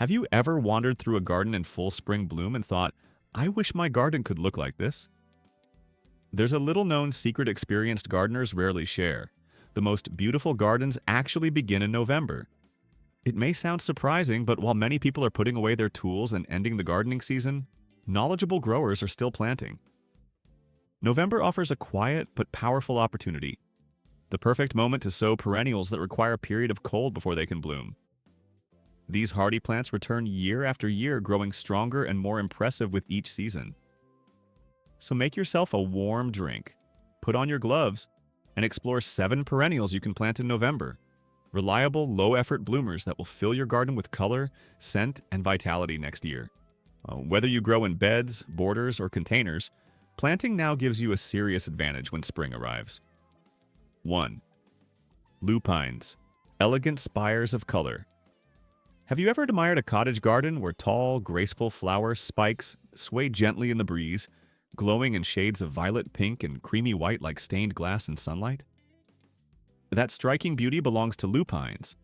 Have you ever wandered through a garden in full spring bloom and thought, I wish my garden could look like this? There's a little known secret experienced gardeners rarely share. The most beautiful gardens actually begin in November. It may sound surprising, but while many people are putting away their tools and ending the gardening season, knowledgeable growers are still planting. November offers a quiet but powerful opportunity. The perfect moment to sow perennials that require a period of cold before they can bloom. These hardy plants return year after year, growing stronger and more impressive with each season. So make yourself a warm drink, put on your gloves, and explore 7 perennials you can plant in November. Reliable, low-effort bloomers that will fill your garden with color, scent, and vitality next year. Whether you grow in beds, borders, or containers, planting now gives you a serious advantage when spring arrives. 1. Lupines, elegant spires of color. Have you ever admired a cottage garden where tall, graceful flower spikes sway gently in the breeze, glowing in shades of violet, pink, and creamy white like stained glass in sunlight? That striking beauty belongs to lupines,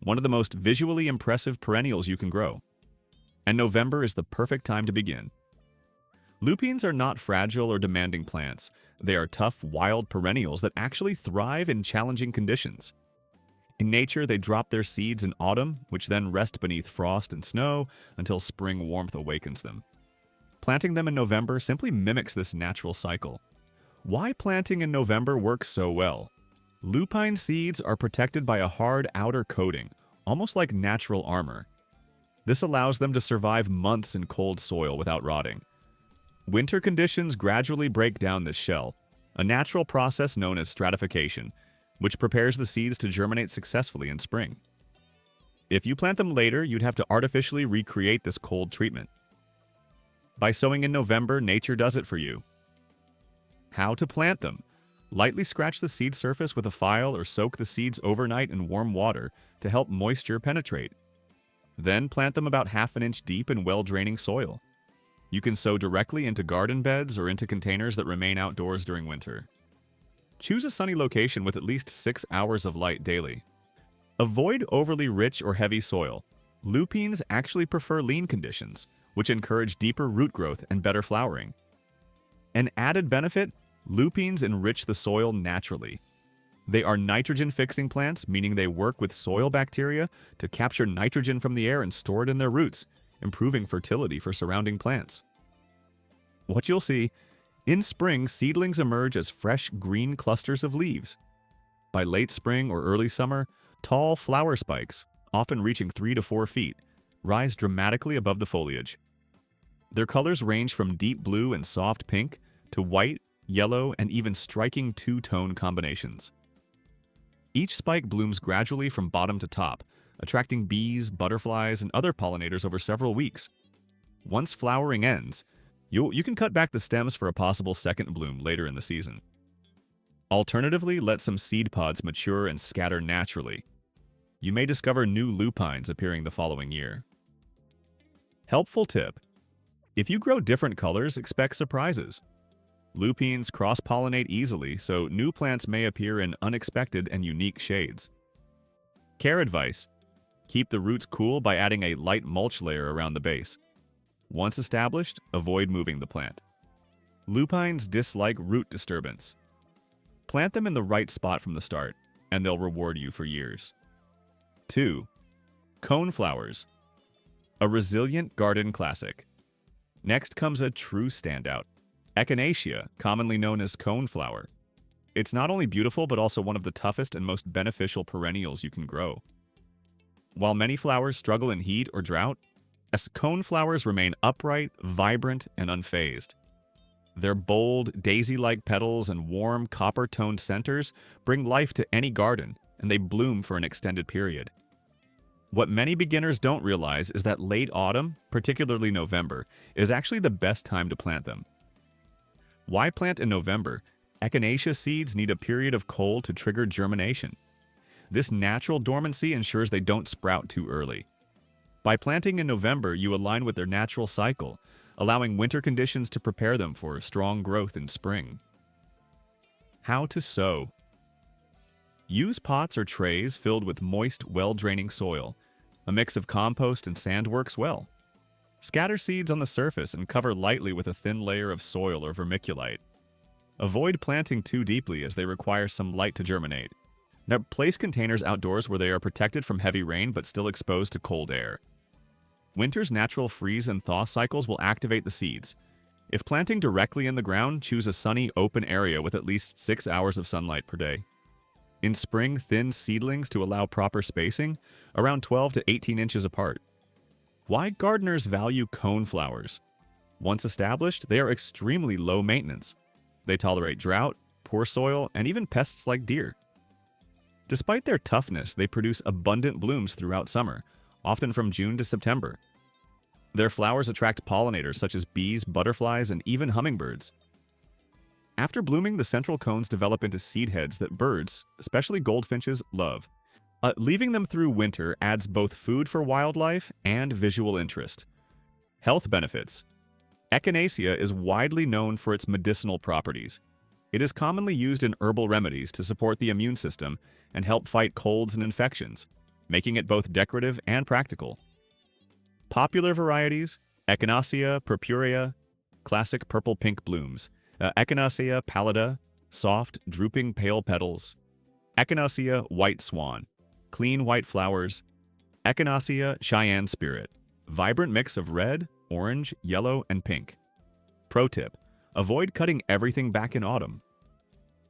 one of the most visually impressive perennials you can grow. And November is the perfect time to begin. Lupines are not fragile or demanding plants. They are tough, wild perennials that actually thrive in challenging conditions. In nature, they drop their seeds in autumn, which then rest beneath frost and snow until spring warmth awakens them. Planting them in November simply mimics this natural cycle. Why planting in November works so well? Lupine seeds are protected by a hard outer coating, almost like natural armor. This allows them to survive months in cold soil without rotting. Winter conditions gradually break down this shell, a natural process known as stratification, which prepares the seeds to germinate successfully in spring. If you plant them later, you'd have to artificially recreate this cold treatment. By sowing in November, nature does it for you. How to plant them? Lightly scratch the seed surface with a file or soak the seeds overnight in warm water to help moisture penetrate. Then plant them about ½ an inch deep in well-draining soil. You can sow directly into garden beds or into containers that remain outdoors during winter. Choose a sunny location with at least 6 hours of light daily. Avoid overly rich or heavy soil. Lupines actually prefer lean conditions, which encourage deeper root growth and better flowering. An added benefit: lupines enrich the soil naturally. They are nitrogen-fixing plants, meaning they work with soil bacteria to capture nitrogen from the air and store it in their roots, improving fertility for surrounding plants. What you'll see: in spring, seedlings emerge as fresh green clusters of leaves. By late spring or early summer, tall flower spikes, often reaching 3 to 4 feet, rise dramatically above the foliage. Their colors range from deep blue and soft pink to white, yellow, and even striking two-tone combinations. Each spike blooms gradually from bottom to top, attracting bees, butterflies, and other pollinators over several weeks. Once flowering ends, you can cut back the stems for a possible second bloom later in the season. Alternatively, let some seed pods mature and scatter naturally. You may discover new lupines appearing the following year. Helpful tip: if you grow different colors, expect surprises. Lupines cross-pollinate easily, so new plants may appear in unexpected and unique shades. Care advice: keep the roots cool by adding a light mulch layer around the base. Once established, avoid moving the plant. Lupines dislike root disturbance. Plant them in the right spot from the start, and they'll reward you for years. 2. Coneflowers, a resilient garden classic. Next comes a true standout: Echinacea, commonly known as coneflower. It's not only beautiful but also one of the toughest and most beneficial perennials you can grow. While many flowers struggle in heat or drought, coneflowers remain upright, vibrant, and unfazed. Their bold, daisy-like petals and warm, copper-toned centers bring life to any garden, and they bloom for an extended period. What many beginners don't realize is that late autumn, particularly November, is actually the best time to plant them. Why plant in November? Echinacea seeds need a period of cold to trigger germination. This natural dormancy ensures they don't sprout too early. By planting in November, you align with their natural cycle, allowing winter conditions to prepare them for strong growth in spring. How to sow. Use pots or trays filled with moist, well-draining soil. A mix of compost and sand works well. Scatter seeds on the surface and cover lightly with a thin layer of soil or vermiculite. Avoid planting too deeply as they require some light to germinate. Now, place containers outdoors where they are protected from heavy rain but still exposed to cold air. Winter's natural freeze and thaw cycles will activate the seeds. If planting directly in the ground, choose a sunny, open area with at least 6 hours of sunlight per day. In spring, thin seedlings to allow proper spacing, around 12 to 18 inches apart. Why gardeners value cone flowers? Once established, they are extremely low maintenance. They tolerate drought, poor soil, and even pests like deer. Despite their toughness, they produce abundant blooms throughout summer, often from June to September. Their flowers attract pollinators such as bees, butterflies, and even hummingbirds. After blooming, the central cones develop into seed heads that birds, especially goldfinches, love. Leaving them through winter adds both food for wildlife and visual interest. Health benefits. Echinacea is widely known for its medicinal properties. It is commonly used in herbal remedies to support the immune system and help fight colds and infections, making it both decorative and practical. Popular varieties: Echinacea purpurea, classic purple-pink blooms. Echinacea pallida, soft, drooping pale petals. Echinacea white swan, clean white flowers. Echinacea Cheyenne spirit, vibrant mix of red, orange, yellow, and pink. Pro tip: avoid cutting everything back in autumn.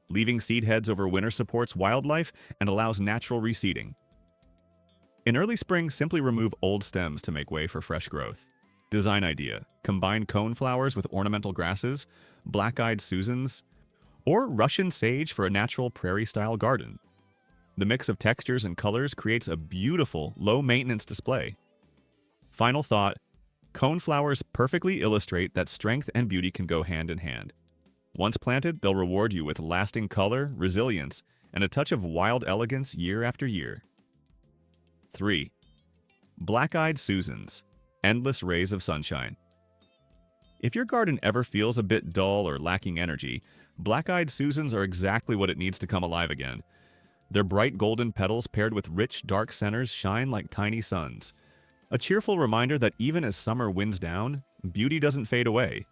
Leaving seed heads over winter supports wildlife and allows natural reseeding. In early spring, simply remove old stems to make way for fresh growth. Design idea: combine cone flowers with ornamental grasses, black-eyed Susans, or Russian sage for a natural prairie-style garden. The mix of textures and colors creates a beautiful, low-maintenance display. Final thought: cone flowers perfectly illustrate that strength and beauty can go hand in hand. Once planted, they'll reward you with lasting color, resilience, and a touch of wild elegance year after year. 3. Black-eyed Susans, endless rays of sunshine. If your garden ever feels a bit dull or lacking energy, black-eyed Susans are exactly what it needs to come alive again. Their bright golden petals paired with rich, dark centers shine like tiny suns. A cheerful reminder that even as summer winds down, beauty doesn't fade away.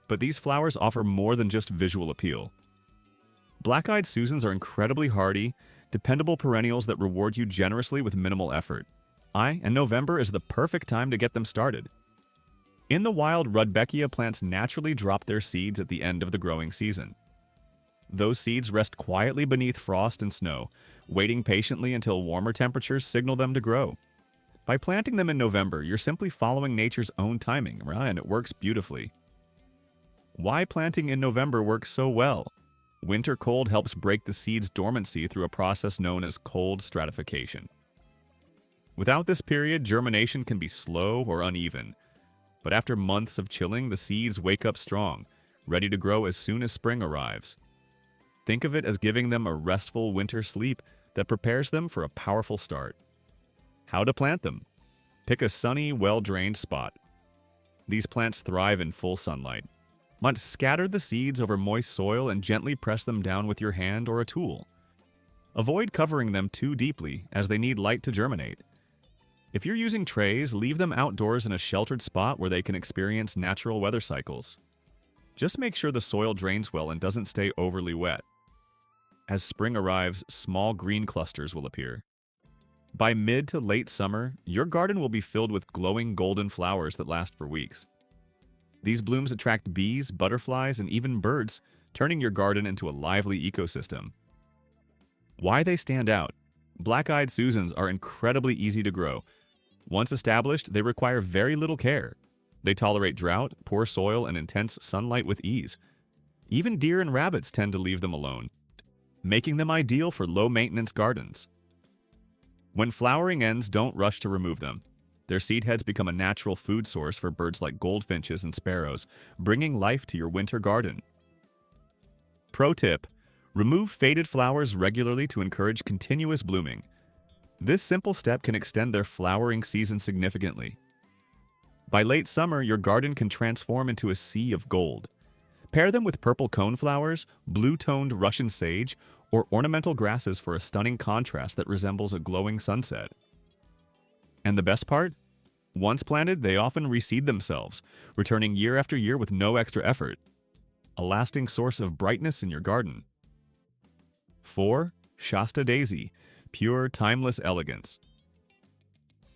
But these flowers offer more than just visual appeal. Black-eyed Susans are incredibly hardy, dependable perennials that reward you generously with minimal effort. And November is the perfect time to get them started. In the wild, Rudbeckia plants naturally drop their seeds at the end of the growing season. Those seeds rest quietly beneath frost and snow, waiting patiently until warmer temperatures signal them to grow. By planting them in November, you're simply following nature's own timing, right? And it works beautifully. Why planting in November works so well? Winter cold helps break the seed's dormancy through a process known as cold stratification. Without this period, germination can be slow or uneven. But after months of chilling, the seeds wake up strong, ready to grow as soon as spring arrives. Think of it as giving them a restful winter sleep that prepares them for a powerful start. How to plant them? Pick a sunny, well-drained spot. These plants thrive in full sunlight. Scatter the seeds over moist soil and gently press them down with your hand or a tool. Avoid covering them too deeply, as they need light to germinate. If you're using trays, leave them outdoors in a sheltered spot where they can experience natural weather cycles. Just make sure the soil drains well and doesn't stay overly wet. As spring arrives, small green clusters will appear. By mid to late summer, your garden will be filled with glowing golden flowers that last for weeks. These blooms attract bees, butterflies, and even birds, turning your garden into a lively ecosystem. Why they stand out? Black-eyed Susans are incredibly easy to grow. Once established, they require very little care. They tolerate drought, poor soil, and intense sunlight with ease. Even deer and rabbits tend to leave them alone, making them ideal for low-maintenance gardens. When flowering ends, don't rush to remove them. Their seed heads become a natural food source for birds like goldfinches and sparrows, bringing life to your winter garden. Pro tip: remove faded flowers regularly to encourage continuous blooming. This simple step can extend their flowering season significantly. By late summer, your garden can transform into a sea of gold. Pair them with purple coneflowers, blue-toned Russian sage, or ornamental grasses for a stunning contrast that resembles a glowing sunset. And the best part? Once planted, they often reseed themselves, returning year after year with no extra effort. A lasting source of brightness in your garden. 4. Shasta Daisy, pure, timeless elegance.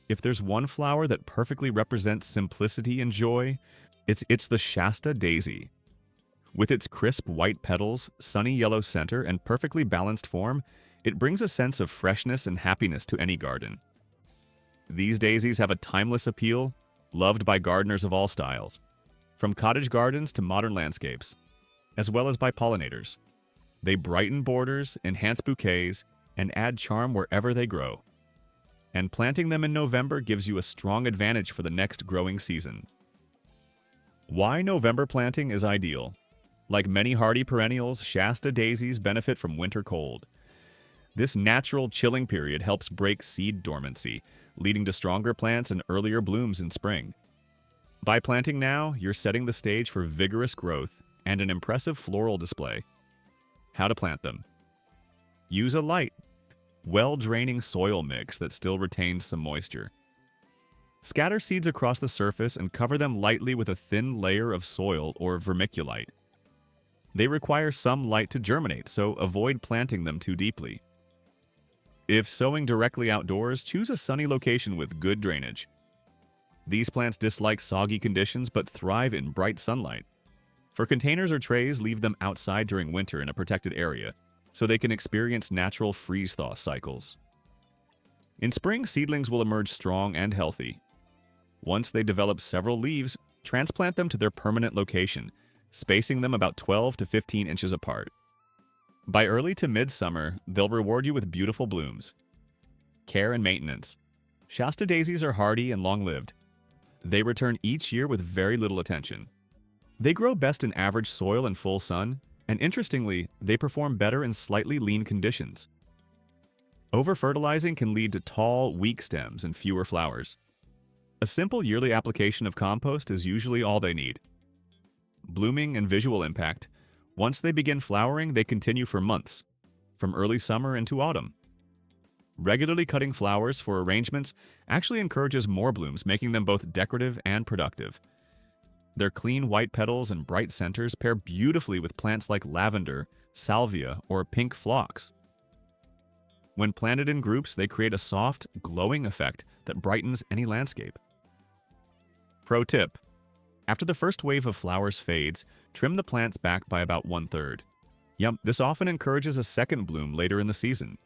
If there's one flower that perfectly represents simplicity and joy, it's the Shasta Daisy. With its crisp white petals, sunny yellow center, and perfectly balanced form, it brings a sense of freshness and happiness to any garden. These daisies have a timeless appeal, loved by gardeners of all styles, from cottage gardens to modern landscapes, as well as by pollinators. They brighten borders, enhance bouquets, and add charm wherever they grow. And planting them in November gives you a strong advantage for the next growing season. Why November planting is ideal. Like many hardy perennials, Shasta daisies benefit from winter cold. This natural chilling period helps break seed dormancy, leading to stronger plants and earlier blooms in spring. By planting now, you're setting the stage for vigorous growth and an impressive floral display. How to plant them. Use a light, well-draining soil mix that still retains some moisture. Scatter seeds across the surface and cover them lightly with a thin layer of soil or vermiculite. They require some light to germinate, so avoid planting them too deeply. If sowing directly outdoors, choose a sunny location with good drainage. These plants dislike soggy conditions but thrive in bright sunlight. For containers or trays, leave them outside during winter in a protected area, so they can experience natural freeze-thaw cycles. In spring, seedlings will emerge strong and healthy. Once they develop several leaves, transplant them to their permanent location, spacing them about 12 to 15 inches apart. By early to mid-summer, they'll reward you with beautiful blooms. Care and maintenance. Shasta daisies are hardy and long-lived. They return each year with very little attention. They grow best in average soil and full sun, and interestingly, they perform better in slightly lean conditions. Over-fertilizing can lead to tall, weak stems and fewer flowers. A simple yearly application of compost is usually all they need. Blooming and visual impact. Once they begin flowering, they continue for months, from early summer into autumn. Regularly cutting flowers for arrangements actually encourages more blooms, making them both decorative and productive. Their clean white petals and bright centers pair beautifully with plants like lavender, salvia, or pink phlox. When planted in groups, they create a soft, glowing effect that brightens any landscape. Pro tip: after the first wave of flowers fades, trim the plants back by about 1/3. This often encourages a second bloom later in the season.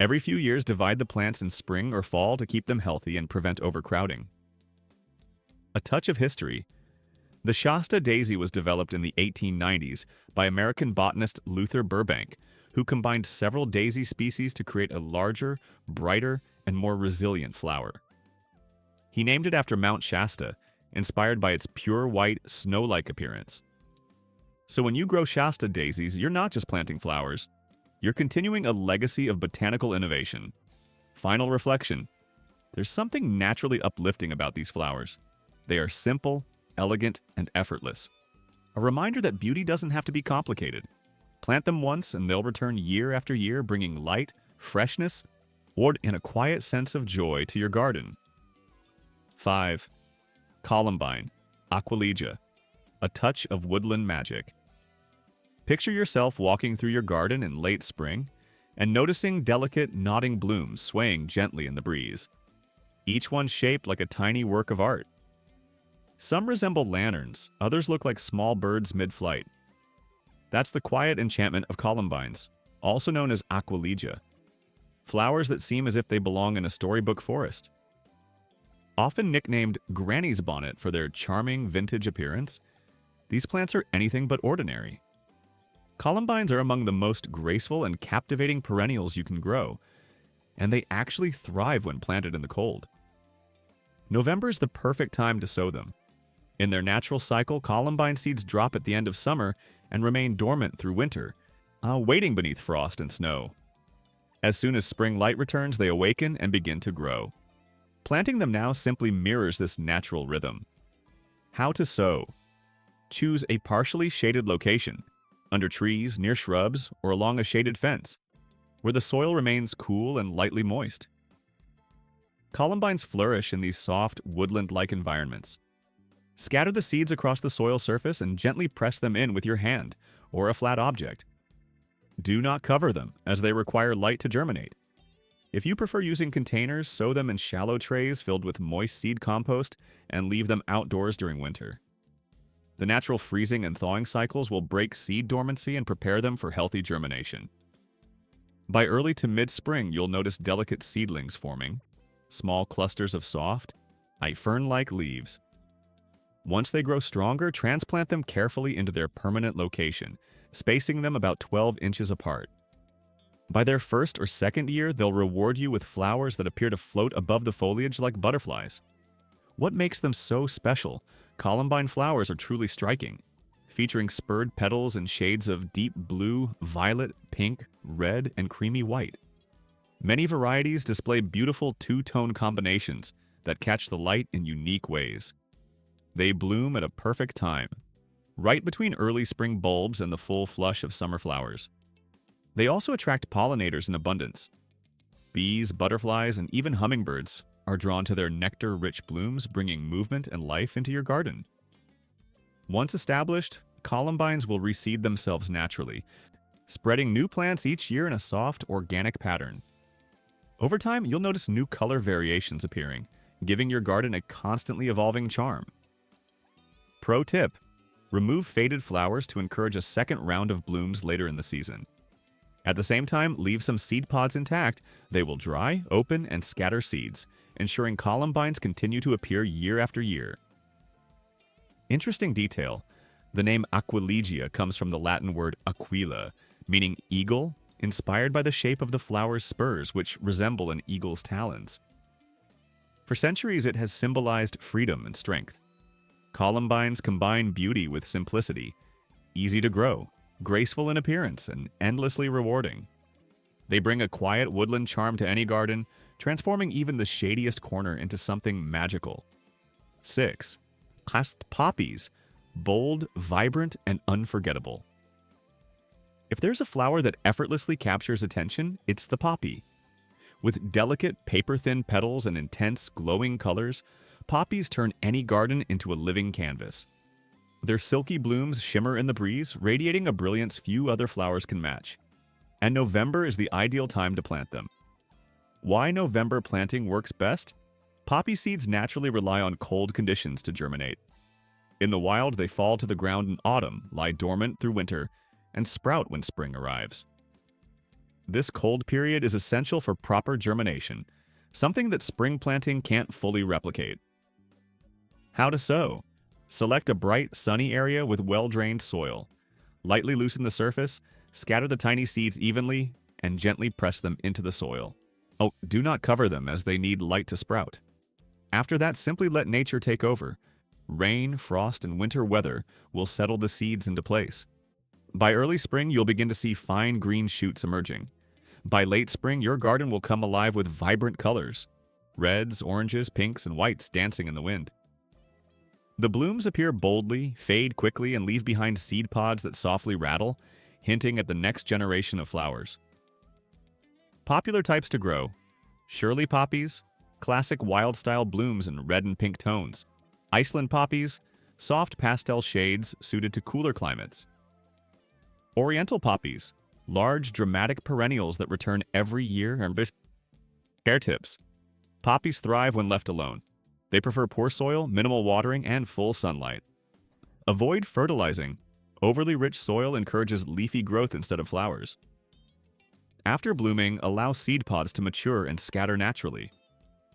Every few years, divide the plants in spring or fall to keep them healthy and prevent overcrowding. A touch of history. The Shasta daisy was developed in the 1890s by American botanist Luther Burbank, who combined several daisy species to create a larger, brighter, and more resilient flower. He named it after Mount Shasta, inspired by its pure white, snow-like appearance. So when you grow Shasta daisies, you're not just planting flowers. You're continuing a legacy of botanical innovation. Final reflection. There's something naturally uplifting about these flowers. They are simple, elegant, and effortless. A reminder that beauty doesn't have to be complicated. Plant them once and they'll return year after year, bringing light, freshness, and a quiet sense of joy to your garden. 5. Columbine, Aquilegia, a touch of woodland magic. Picture yourself walking through your garden in late spring and noticing delicate, nodding blooms swaying gently in the breeze, each one shaped like a tiny work of art. Some resemble lanterns, others look like small birds mid-flight. That's the quiet enchantment of columbines, also known as Aquilegia, flowers that seem as if they belong in a storybook forest. Often nicknamed Granny's Bonnet for their charming vintage appearance, these plants are anything but ordinary. Columbines are among the most graceful and captivating perennials you can grow, and they actually thrive when planted in the cold. November is the perfect time to sow them. In their natural cycle, columbine seeds drop at the end of summer and remain dormant through winter, waiting beneath frost and snow. As soon as spring light returns, they awaken and begin to grow. Planting them now simply mirrors this natural rhythm. How to sow. Choose a partially shaded location, under trees, near shrubs, or along a shaded fence, where the soil remains cool and lightly moist. Columbines flourish in these soft, woodland-like environments. Scatter the seeds across the soil surface and gently press them in with your hand or a flat object. Do not cover them, as they require light to germinate. If you prefer using containers, sow them in shallow trays filled with moist seed compost and leave them outdoors during winter. The natural freezing and thawing cycles will break seed dormancy and prepare them for healthy germination. By early to mid-spring, you'll notice delicate seedlings forming, small clusters of soft, fern-like leaves. Once they grow stronger, transplant them carefully into their permanent location, spacing them about 12 inches apart. By their first or second year, they'll reward you with flowers that appear to float above the foliage like butterflies. What makes them so special? Columbine flowers are truly striking, featuring spurred petals in shades of deep blue, violet, pink, red, and creamy white. Many varieties display beautiful two-tone combinations that catch the light in unique ways. They bloom at a perfect time, right between early spring bulbs and the full flush of summer flowers. They also attract pollinators in abundance. Bees, butterflies, and even hummingbirds are drawn to their nectar-rich blooms, bringing movement and life into your garden. Once established, columbines will reseed themselves naturally, spreading new plants each year in a soft, organic pattern. Over time, you'll notice new color variations appearing, giving your garden a constantly evolving charm. Pro tip: remove faded flowers to encourage a second round of blooms later in the season. At the same time, leave some seed pods intact. They will dry, open, and scatter seeds, ensuring columbines continue to appear year after year. Interesting detail: the name Aquilegia comes from the Latin word aquila, meaning eagle, inspired by the shape of the flower's spurs, which resemble an eagle's talons. For centuries, it has symbolized freedom and strength. Columbines combine beauty with simplicity, easy to grow, graceful in appearance, and endlessly rewarding. They bring a quiet woodland charm to any garden, transforming even the shadiest corner into something magical. 6. Classed poppies, bold, vibrant, and unforgettable. If there's a flower that effortlessly captures attention, it's the poppy. With delicate, paper-thin petals and intense, glowing colors, poppies turn any garden into a living canvas. Their silky blooms shimmer in the breeze, radiating a brilliance few other flowers can match. And November is the ideal time to plant them. Why November planting works best? Poppy seeds naturally rely on cold conditions to germinate. In the wild, they fall to the ground in autumn, lie dormant through winter, and sprout when spring arrives. This cold period is essential for proper germination, something that spring planting can't fully replicate. How to sow? Select a bright, sunny area with well-drained soil. Lightly loosen the surface, scatter the tiny seeds evenly, and gently press them into the soil. Oh, do not cover them, as they need light to sprout. After that, simply let nature take over. Rain, frost, and winter weather will settle the seeds into place. By early spring, you'll begin to see fine green shoots emerging. By late spring, your garden will come alive with vibrant colors: reds, oranges, pinks, and whites dancing in the wind. The blooms appear boldly, fade quickly, and leave behind seed pods that softly rattle, hinting at the next generation of flowers. Popular types to grow: Shirley poppies, classic wild-style blooms in red and pink tones; Iceland poppies, soft pastel shades suited to cooler climates; Oriental poppies, large, dramatic perennials that return every year. And care tips: poppies thrive when left alone. They prefer poor soil, minimal watering, and full sunlight. Avoid fertilizing. Overly rich soil encourages leafy growth instead of flowers. After blooming, allow seed pods to mature and scatter naturally.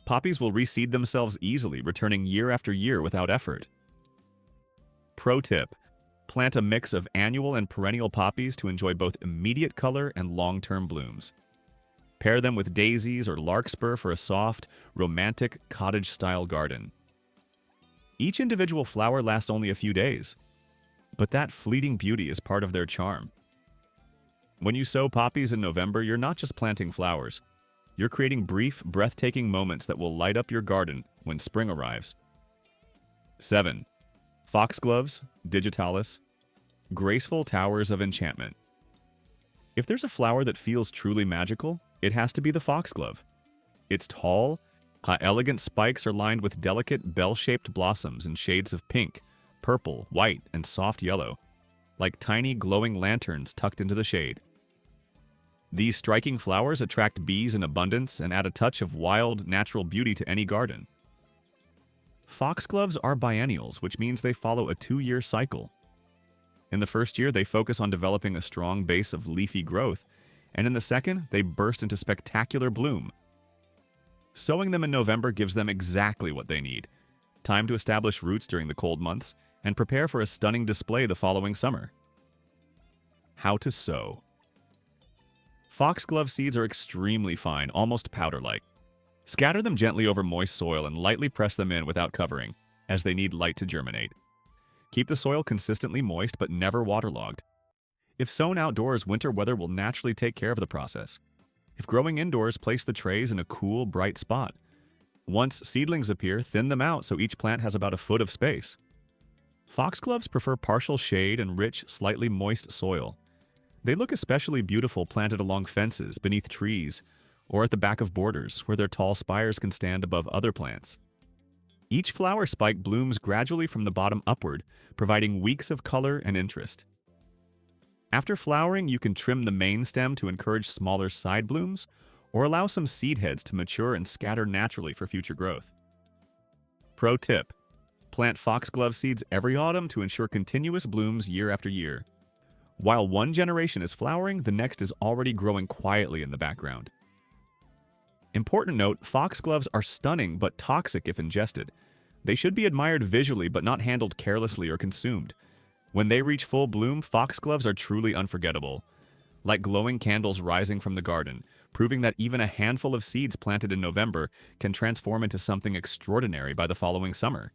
Poppies will reseed themselves easily, returning year after year without effort. Pro tip: plant a mix of annual and perennial poppies to enjoy both immediate color and long-term blooms. Pair them with daisies or larkspur for a soft, romantic, cottage-style garden. Each individual flower lasts only a few days, but that fleeting beauty is part of their charm. When you sow poppies in November, you're not just planting flowers. You're creating brief, breathtaking moments that will light up your garden when spring arrives. 7. Foxgloves, digitalis, graceful towers of enchantment. If there's a flower that feels truly magical, it has to be the foxglove. It's tall, Elegant spikes are lined with delicate bell-shaped blossoms in shades of pink, purple, white, and soft yellow, like tiny glowing lanterns tucked into the shade. These striking flowers attract bees in abundance and add a touch of wild, natural beauty to any garden. Foxgloves are biennials, which means they follow a 2-year cycle. In the first year, they focus on developing a strong base of leafy growth, and in the second, they burst into spectacular bloom. Sowing them in November gives them exactly what they need: time to establish roots during the cold months and prepare for a stunning display the following summer. How to sow. Foxglove seeds are extremely fine, almost powder-like. Scatter them gently over moist soil and lightly press them in without covering, as they need light to germinate. Keep the soil consistently moist but never waterlogged. If sown outdoors, winter weather will naturally take care of the process. If growing indoors, place the trays in a cool, bright spot. Once seedlings appear, thin them out so each plant has about a foot of space. Foxgloves prefer partial shade and rich, slightly moist soil. They look especially beautiful planted along fences, beneath trees, or at the back of borders, where their tall spires can stand above other plants. Each flower spike blooms gradually from the bottom upward, providing weeks of color and interest. After flowering, you can trim the main stem to encourage smaller side blooms, or allow some seed heads to mature and scatter naturally for future growth. Pro tip: plant foxglove seeds every autumn to ensure continuous blooms year after year. While one generation is flowering, the next is already growing quietly in the background. Important note: foxgloves are stunning but toxic if ingested. They should be admired visually but not handled carelessly or consumed. When they reach full bloom, foxgloves are truly unforgettable, like glowing candles rising from the garden, proving that even a handful of seeds planted in November can transform into something extraordinary by the following summer.